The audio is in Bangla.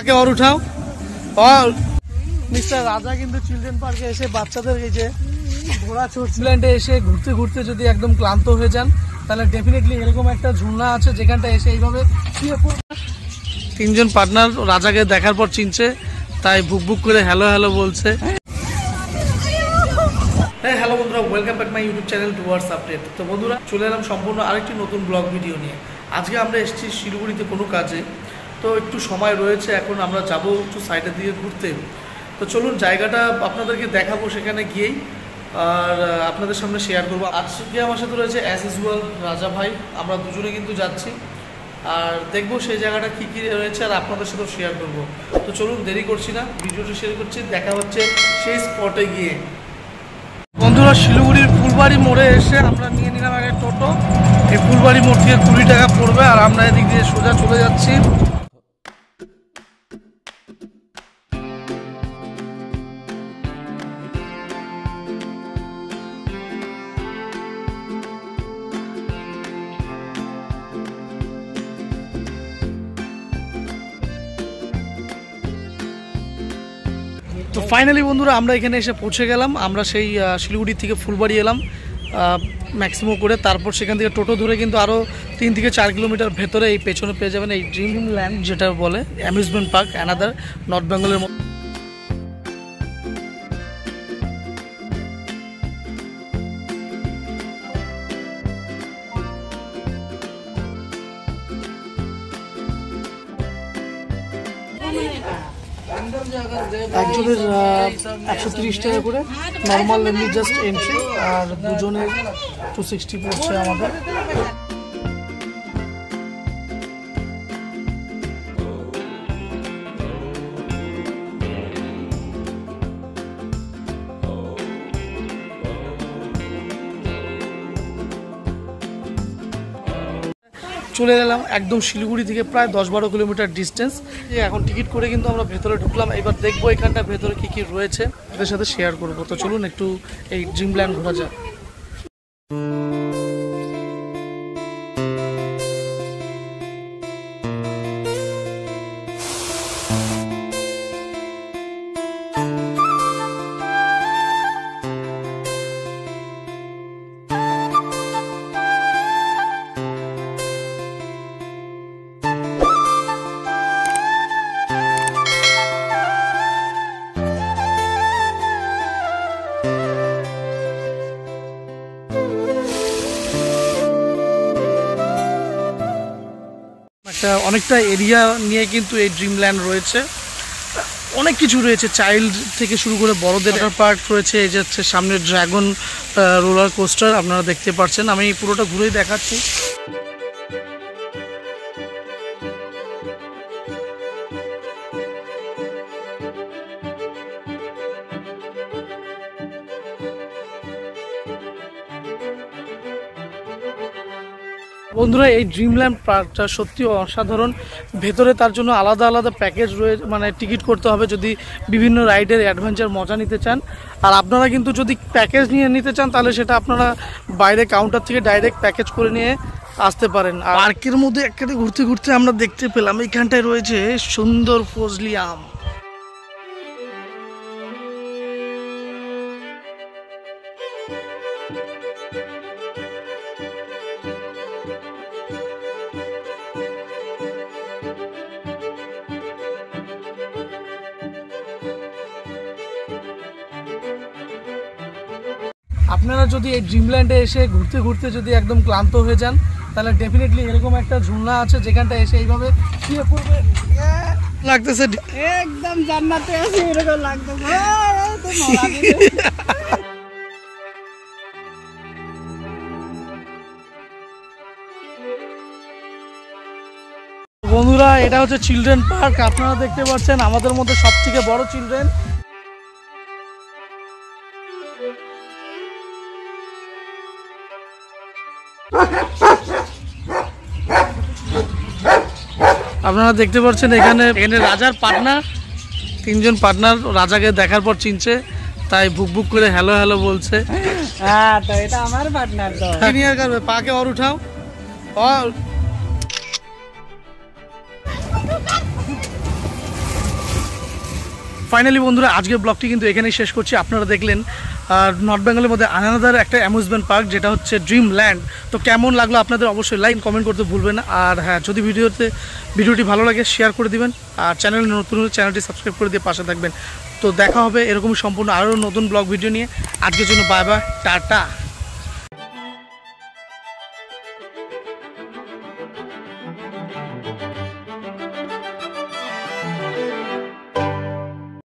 আগে ওর উঠাও। और মিস্টার রাজা কিন্তু চিলড্রেন পার্কে এসে বাচ্চাদের এই যে ঘোড়া চড়ছিলেন্টে এসে ঘুরতে ঘুরতে যদি একদম ক্লান্ত হয়ে যান তাহলে ডেফিনেটলি এরকম একটা ঝুলনা আছে যেখানটা এসে এইভাবে তিনজন পার্টনার রাজাকে দেখার পর চিনছে, তাই বুক বুক করে হ্যালো হ্যালো বলছে। হ্যালো বন্ধুরা, welcome back my YouTube channel towards update. তো বন্ধুরা, চলে এলাম সম্পূর্ণ আরেকটি নতুন ব্লগ ভিডিও নিয়ে। আজকে আমরা এসেছি শিলিগুড়িতে কোনো কাজে, তো একটু সময় রয়েছে, এখন আমরা যাব একটু সাইডের দিকে ঘুরতে। তো চলুন জায়গাটা আপনাদেরকে দেখাবো সেখানে গিয়েই, আর আপনাদের সামনে শেয়ার করবো। আজকে আমার সাথে রয়েছে অ্যাজ ইউজুয়াল রাজা ভাই, আমরা দুজনে কিন্তু যাচ্ছি আর দেখবো সেই জায়গাটা কী কী রয়েছে আর আপনাদের সাথেও শেয়ার করবো। তো চলুন দেরি করছি না, ভিডিওটা শেয়ার করছি, দেখা হচ্ছে সেই স্পটে গিয়ে। বন্ধুরা, শিলিগুড়ির ফুলবাড়ি মোড়ে এসে আমরা নিয়ে নিলাম একটা টোটো। এই ফুলবাড়ি মোড় থেকে 20 টাকা পড়বে আর আমরা এদিক দিয়ে সোজা চলে যাচ্ছি। তো ফাইনালি বন্ধুরা, আমরা এখানে এসে পৌঁছে গেলাম। আমরা সেই শিলিগুড়ি থেকে ফুলবাড়ি এলাম ম্যাক্সিমাম করে, তারপর সেখান থেকে টোটো ধরে কিন্তু আরও 3 থেকে 4 কিলোমিটার ভেতরে এই পেছনে পেয়ে যাবেন এই ড্রিমল্যান্ড, যেটা বলে অ্যামিউজমেন্ট পার্ক, অ্যানাদার নর্থ বেঙ্গলের মতো। একজনের 130 টাকা করে নর্মাল, এমনি জাস্ট এন্ট্রি, আর দুজনের 260 পড়ছে আমাদের। চলে গেলাম একদম শিলিগুড়ি থেকে প্রায় 10-12 কিলোমিটার ডিস্টেন্স। এখন টিকিট করে কিন্তু আমরা ভেতরে ঢুকলাম। এবার দেখবো এখানটা ভেতরে কি কি রয়েছে, এদের সাথে শেয়ার করবো। তো চলুন একটু এই ড্রিমল্যান্ড ঘোরা যাক। অনেকটা এরিয়া নিয়ে কিন্তু এই ড্রিমল্যান্ড রয়েছে, অনেক কিছু রয়েছে, চাইল্ড থেকে শুরু করে বড়দের পার্ক রয়েছে। এই যে হচ্ছে সামনে ড্রাগন রোলার কোস্টার, আপনারা দেখতে পাচ্ছেন। আমি পুরোটা ঘুরেই দেখাচ্ছি। বন্ধুরা, এই ড্রিমল্যান্ড পার্কটা সত্যি অসাধারণ। ভেতরে তার জন্য আলাদা আলাদা প্যাকেজ রয়েছে, মানে টিকিট করতে হবে যদি বিভিন্ন রাইডের অ্যাডভেঞ্চার মজা নিতে চান। আর আপনারা কিন্তু যদি প্যাকেজ নিয়ে নিতে চান তাহলে সেটা আপনারা বাইরে কাউন্টার থেকে ডাইরেক্ট প্যাকেজ করে নিয়ে আসতে পারেন। আর পার্কের মধ্যে একসাথে ঘুরতে ঘুরতে আমরা দেখতে পেলাম এইখানটায় রয়েছে সুন্দর ফজলি আম। আপনারা যদি এই ড্রিমল্যান্ডে এসে ঘুরতে ঘুরতে যদি একদম ক্লান্ত হয়ে যান তাহলে ডেফিনেটলি এরকম একটা ঝুলনা আছে যেখানটা এসে এইভাবে শুয়ে পড়বে, লাগতেছে একদম জান্নাতে আছে এরকম লাগতেছে। বন্ধুরা, এটা হচ্ছে চিলড্রেন পার্ক। আপনারা দেখতে পাচ্ছেন আমাদের মধ্যে সবথেকে বড় চিলড্রেন। আপনারা দেখতে পাচ্ছেন এখানে রাজার পার্টনার, 3জন পার্টনার রাজাকে দেখার পর চিনছে, তাই বুক বুক করে হ্যালো হ্যালো বলছে। হ্যাঁ, তো এটা আমার পার্টনার। তো সিনিয়র করবে, পাকে और उठाओ और ফাইনালি বন্ধুরা আজকের ব্লগটি কিন্তু এখানেই শেষ করছি। আপনারা দেখলেন নর্থ বেঙ্গলের মধ্যে আনাদার একটা অ্যামিউজমেন্ট পার্ক, যেটা হচ্ছে ড্রিম ল্যান্ড। তো কেমন লাগলো আপনাদের অবশ্যই লাইক কমেন্ট করতে ভুলবেন না। আর হ্যাঁ, যদি ভিডিওটি ভালো লাগে শেয়ার করে দিবেন, আর চ্যানেল নতুন হলে চ্যানেলটি সাবস্ক্রাইব করে দিয়ে পাশে থাকবেন। তো দেখা হবে এরকমই সম্পূর্ণ আরও নতুন ব্লগ ভিডিও নিয়ে। আজকের জন্য বাই বাই, টাটা।